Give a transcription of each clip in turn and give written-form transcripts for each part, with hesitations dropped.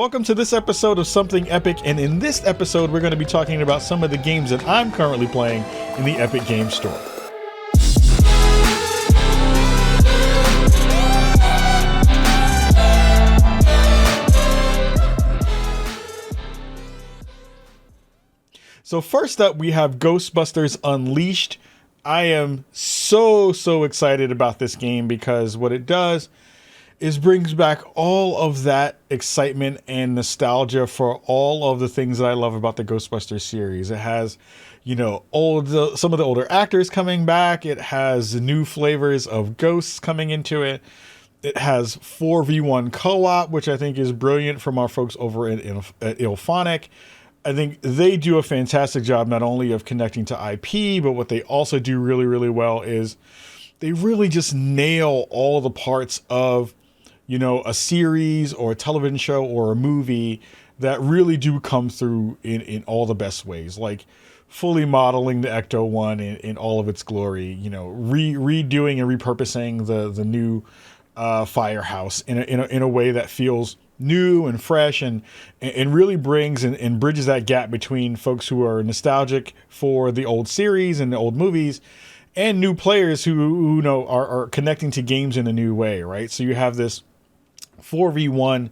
Welcome to this episode of Something Epic, and in this episode we're going to be talking about some of the games that I'm currently playing in the Epic Games Store. So first up we have Ghostbusters Unleashed. I am so excited about this game because what it does is brings back all of that excitement and nostalgia for all of the things that I love about the Ghostbusters series. It has, some of the older actors coming back. It has new flavors of ghosts coming into it. It has 4v1 co-op, which I think is brilliant from our folks over at Ilphonic. I think they do a fantastic job not only of connecting to IP, but what they also do really well is they really just nail all the parts of a series or a television show or a movie that really do come through in all the best ways, like fully modeling the Ecto-1 in all of its glory, redoing and repurposing the new firehouse in a way that feels new and fresh and really brings and bridges that gap between folks who are nostalgic for the old series and the old movies and new players who are connecting to games in a new way, right? So you have this 4v1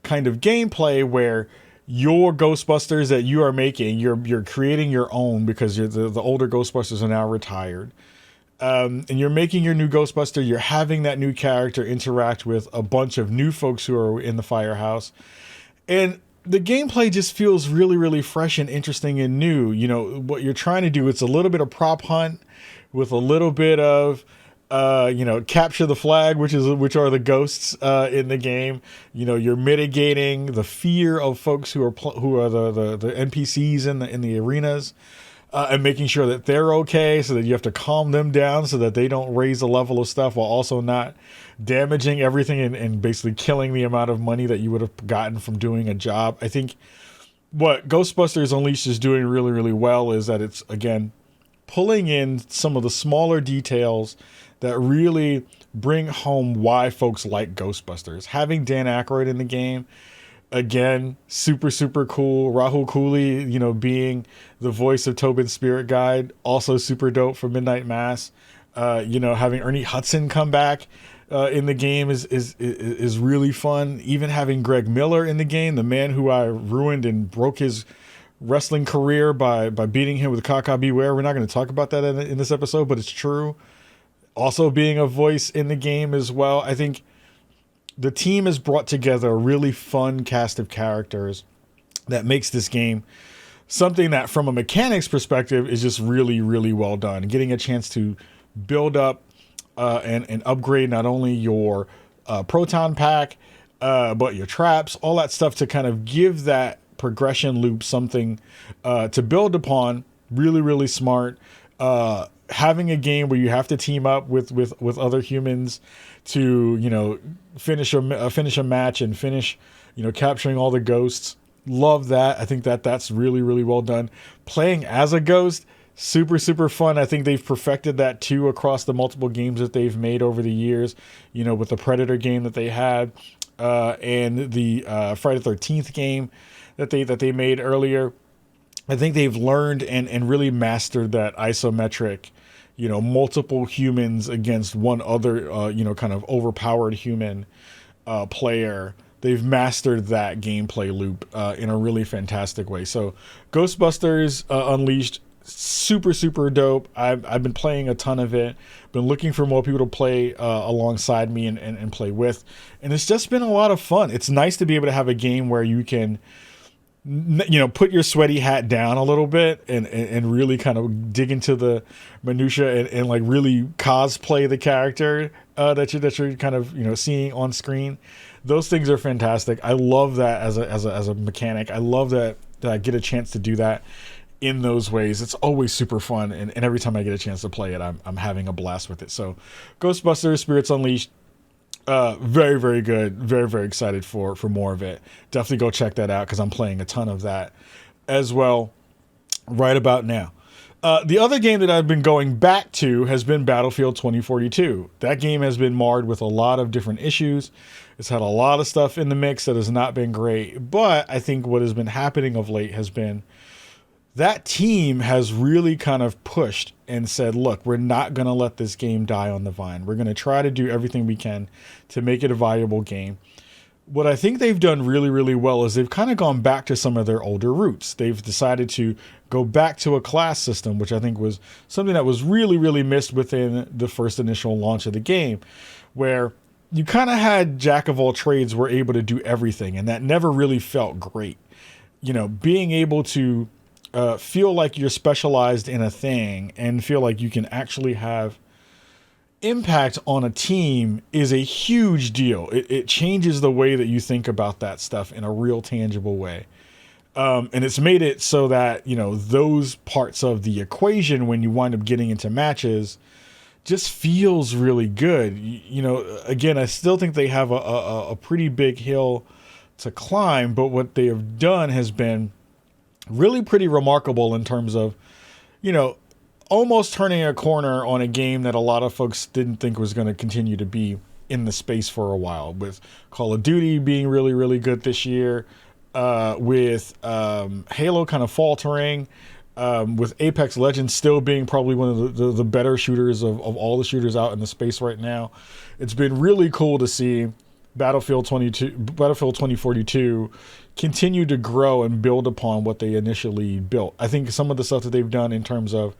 kind of gameplay where your Ghostbusters that you are making, you're creating your own because the older Ghostbusters are now retired. And you're making your new Ghostbuster, you're having that new character interact with a bunch of new folks who are in the firehouse. And the gameplay just feels really fresh and interesting and new. What you're trying to do, it's a little bit of prop hunt with a little bit of capture the flag, which are the ghosts in the game. You're mitigating the fear of folks who are the NPCs in the arenas, and making sure that they're okay, so that you have to calm them down so that they don't raise the level of stuff while also not damaging everything and basically killing the amount of money that you would have gotten from doing a job. I think what Ghostbusters Unleashed is doing really well is that it's, again, pulling in some of the smaller details that really bring home why folks like Ghostbusters. Having Dan Aykroyd in the game, again, super cool. Rahul Cooley, being the voice of Tobin's spirit guide, also super dope for Midnight Mass. Having Ernie Hudson come back in the game is really fun. Even having Greg Miller in the game, the man who I ruined and broke his wrestling career by beating him with Kaka Beware. We're not going to talk about that in this episode, but it's true. Also being a voice in the game as well. I think the team has brought together a really fun cast of characters that makes this game something that, from a mechanics perspective, is just really well done. Getting a chance to build up and upgrade not only your proton pack, but your traps, all that stuff to kind of give that progression loop something to build upon. Really smart. Having a game where you have to team up with other humans to finish a match and finish capturing all the ghosts. Love that. I think that's really well done. Playing as a ghost, super fun. I think they've perfected that too across the multiple games that they've made over the years. With the Predator game that they had and the Friday the 13th game that they made earlier. I think they've learned and really mastered that isometric, multiple humans against one other, kind of overpowered human player. They've mastered that gameplay loop in a really fantastic way. So Ghostbusters Unleashed, super dope. I've been playing a ton of it, been looking for more people to play alongside me and play with. And it's just been a lot of fun. It's nice to be able to have a game where you can put your sweaty hat down a little bit and really kind of dig into the minutia and like really cosplay the character that you're kind of seeing on screen. Those things are fantastic. I love that as a mechanic. I love that I get a chance to do that in those ways. It's always super fun, and every time I get a chance to play it, I'm having a blast with it. So Ghostbusters Spirits Unleashed, very good. Very excited for more of it. Definitely go check that out because I'm playing a ton of that as well right about now. The other game that I've been going back to has been Battlefield 2042. That game has been marred with a lot of different issues. It's had a lot of stuff in the mix that has not been great. But I think what has been happening of late has been that team has really kind of pushed and said, look, we're not going to let this game die on the vine. We're going to try to do everything we can to make it a valuable game. What I think they've done really, really well is they've kind of gone back to some of their older roots. They've decided to go back to a class system, which I think was something that was really, really missed within the first initial launch of the game, where you kind of had jack of all trades were able to do everything, and that never really felt great. You know, being able to feel like you're specialized in a thing and feel like you can actually have impact on a team is a huge deal. It changes the way that you think about that stuff in a real tangible way. And it's made it so that, you know, those parts of the equation when you wind up getting into matches just feels really good. You know, again, I still think they have a pretty big hill to climb, but what they have done has been really pretty remarkable in terms of, you know, almost turning a corner on a game that a lot of folks didn't think was going to continue to be in the space for a while, with Call of Duty being really, really good this year, with Halo kind of faltering, with Apex Legends still being probably one of the better shooters of all the shooters out in the space right now. It's been really cool to see Battlefield 2042 continue to grow and build upon what they initially built. I think some of the stuff that they've done in terms of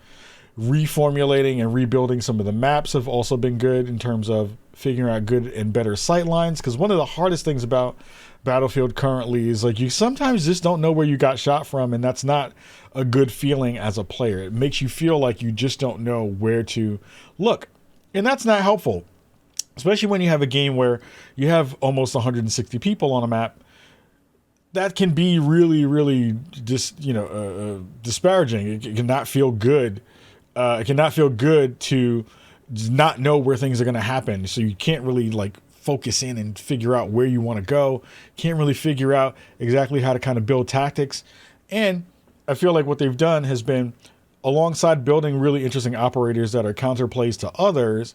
reformulating and rebuilding some of the maps have also been good in terms of figuring out good and better sight lines. Because one of the hardest things about Battlefield currently is like you sometimes just don't know where you got shot from, and that's not a good feeling as a player. It makes you feel like you just don't know where to look, and that's not helpful, especially when you have a game where you have almost 160 people on a map. That can be really, really disparaging. It cannot feel good. It cannot feel good to not know where things are going to happen. So you can't really like focus in and figure out where you want to go. Can't really figure out exactly how to kind of build tactics. And I feel like what they've done has been, alongside building really interesting operators that are counterplays to others,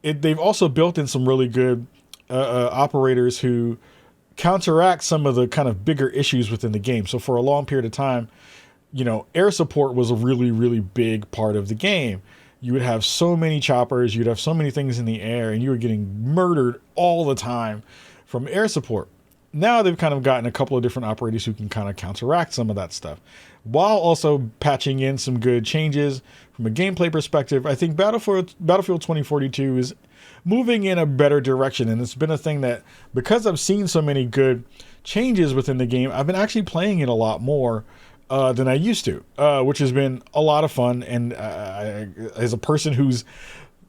they've also built in some really good operators who counteract some of the kind of bigger issues within the game. So for a long period of time, you know, air support was a really, really big part of the game. You would have so many choppers, you'd have so many things in the air, and you were getting murdered all the time from air support. Now they've kind of gotten a couple of different operators who can kind of counteract some of that stuff, while also patching in some good changes from a gameplay perspective. I think Battlefield 2042 is moving in a better direction, and it's been a thing that, because I've seen so many good changes within the game, I've been actually playing it a lot more than I used to, which has been a lot of fun. And as a person whose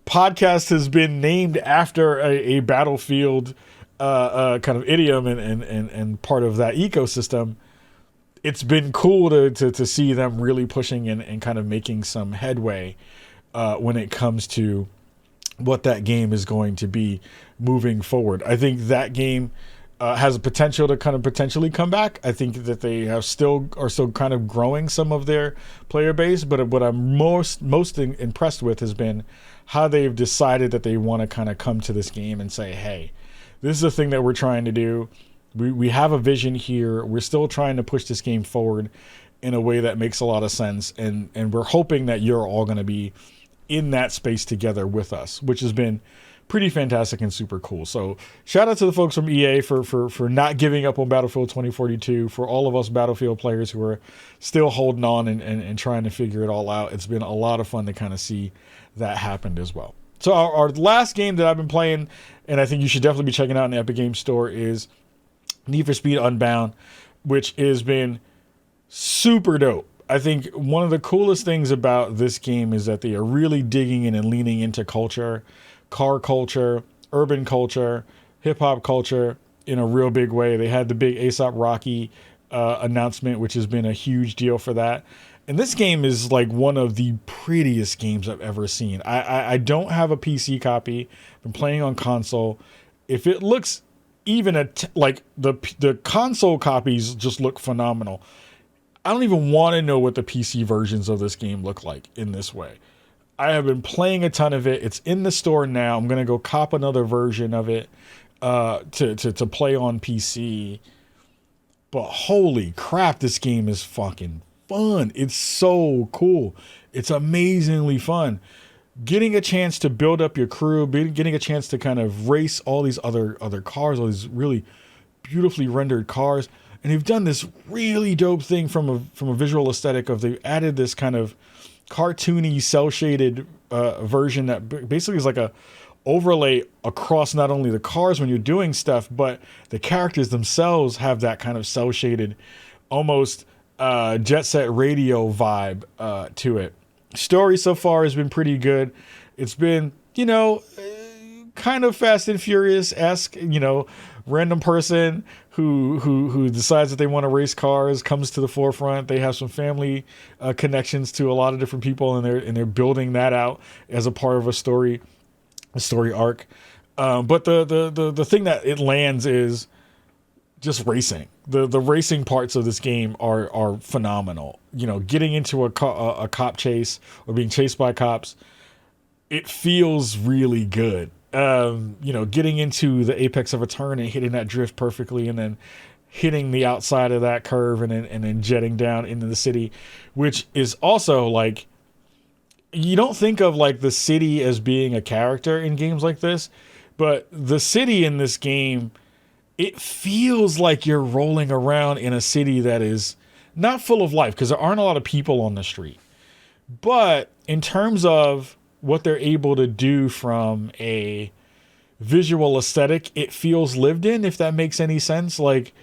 podcast has been named after a Battlefield kind of idiom and part of that ecosystem, it's been cool to see them really pushing and kind of making some headway when it comes to what that game is going to be moving forward. I think that game has a potential to kind of potentially come back. I think that they are still kind of growing some of their player base, but what I'm most impressed with has been how they've decided that they want to kind of come to this game and say, hey, this is the thing that we're trying to do. We have a vision here. We're still trying to push this game forward in a way that makes a lot of sense, and we're hoping that you're all going to be in that space together with us, which has been pretty fantastic and super cool. So shout out to the folks from EA for not giving up on Battlefield 2042, for all of us Battlefield players who are still holding on and trying to figure it all out. It's been a lot of fun to kind of see that happen as well. So our last game that I've been playing, and I think you should definitely be checking out in the Epic Games Store, is Need for Speed Unbound, which has been super dope. I think one of the coolest things about this game is that they are really digging in and leaning into culture, car culture, urban culture, hip hop culture in a real big way. They had the big A$AP Rocky announcement, which has been a huge deal for that. And this game is like one of the prettiest games I've ever seen. I don't have a PC copy. I'm playing on console. If it looks even like the console copies just look phenomenal. I don't even want to know what the PC versions of this game look like in this way. I have been playing a ton of it. It's in the store now. I'm going to go cop another version of it to play on PC. But holy crap, this game is fucking fun. It's so cool. It's amazingly fun. Getting a chance to build up your crew, getting a chance to kind of race all these other cars, all these really beautifully rendered cars. And they've done this really dope thing from a visual aesthetic of they've added this kind of cartoony cell shaded version that basically is like a overlay across not only the cars when you're doing stuff, but the characters themselves have that kind of cell shaded, almost Jet Set Radio vibe to it. Story so far has been pretty good. It's been, kind of Fast and Furious-esque, random person who decides that they want to race cars comes to the forefront. They have some family connections to a lot of different people, and they're building that out as a part of a story arc. But the thing that it lands is just racing. The racing parts of this game are phenomenal. Getting into a cop chase or being chased by cops, it feels really good. Getting into the apex of a turn and hitting that drift perfectly, and then hitting the outside of that curve and then jetting down into the city, which is also like, you don't think of like the city as being a character in games like this, but the city in this game, it feels like you're rolling around in a city that is not full of life because there aren't a lot of people on the street. But in terms of what they're able to do from a visual aesthetic, it feels lived in, if that makes any sense. Like,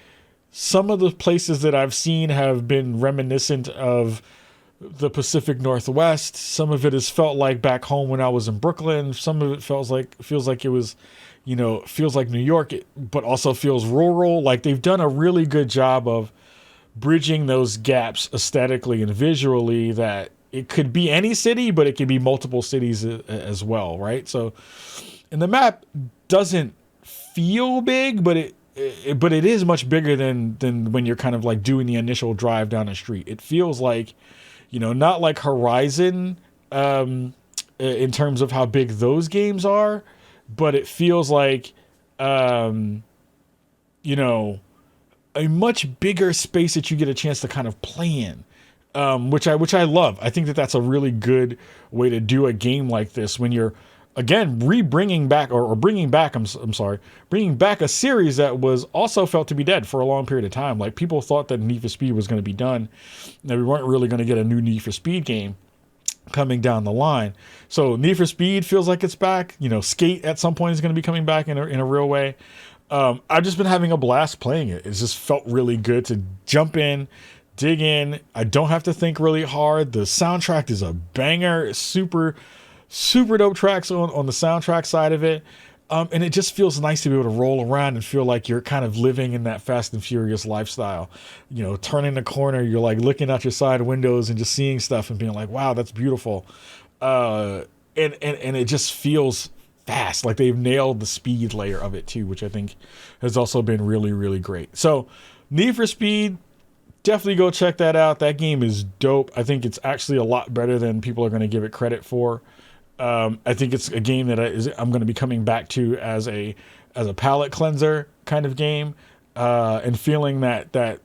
some of the places that I've seen have been reminiscent of the Pacific Northwest. Some of it has felt like back home when I was in Brooklyn. Some of it feels like it was, feels like New York, but also feels rural. Like, they've done a really good job of bridging those gaps aesthetically and visually, that it could be any city, but it could be multiple cities as well, right? So, and the map doesn't feel big, but it is much bigger than when you're kind of like doing the initial drive down the street. It feels like, not like Horizon in terms of how big those games are, but it feels like, a much bigger space that you get a chance to kind of play in. Which I love. I think that that's a really good way to do a game like this when you're, again, bringing back a series that was also felt to be dead for a long period of time. Like, people thought that Need for Speed was going to be done, that we weren't really going to get a new Need for Speed game coming down the line. So Need for Speed feels like it's back. Skate at some point is going to be coming back in a real way. I've just been having a blast playing it. It's just felt really good to jump in, dig in. I don't have to think really hard. The soundtrack is a banger. Super dope tracks on the soundtrack side of it. And it just feels nice to be able to roll around and feel like you're kind of living in that Fast and Furious lifestyle. Turning the corner, you're like looking out your side windows and just seeing stuff and being like, wow, that's beautiful. And it just feels fast. Like, they've nailed the speed layer of it too, which I think has also been really, really great. So Need for Speed, definitely go check that out. That game is dope. I think it's actually a lot better than people are going to give it credit for. I think it's a game that I'm going to be coming back to as a palate cleanser kind of game, and feeling that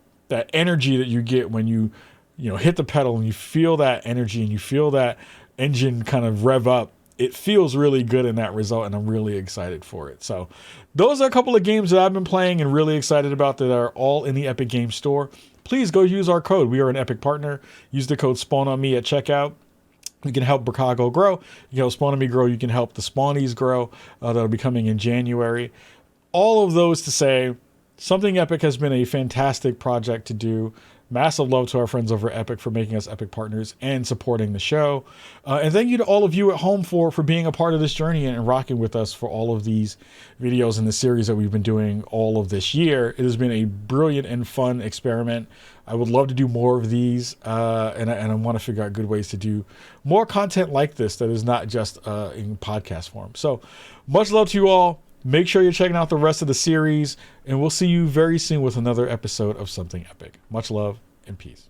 energy that you get when you hit the pedal and you feel that energy and you feel that engine kind of rev up. It feels really good in that result, and I'm really excited for it. So those are a couple of games that I've been playing and really excited about that are all in the Epic Games Store. Please go use our code. We are an Epic partner. Use the code SpawnOnMe at checkout. You can help Bricago grow. You can help Spawn on Me grow. You can help the Spawnies grow. That'll be coming in January. All of those to say, Something Epic has been a fantastic project to do. Massive love to our friends over at Epic for making us Epic partners and supporting the show. And thank you to all of you at home for being a part of this journey and rocking with us for all of these videos in the series that we've been doing all of this year. It has been a brilliant and fun experiment. I would love to do more of these, and I want to figure out good ways to do more content like this that is not just in podcast form. So much love to you all. Make sure you're checking out the rest of the series, and we'll see you very soon with another episode of Something Epic. Much love and peace.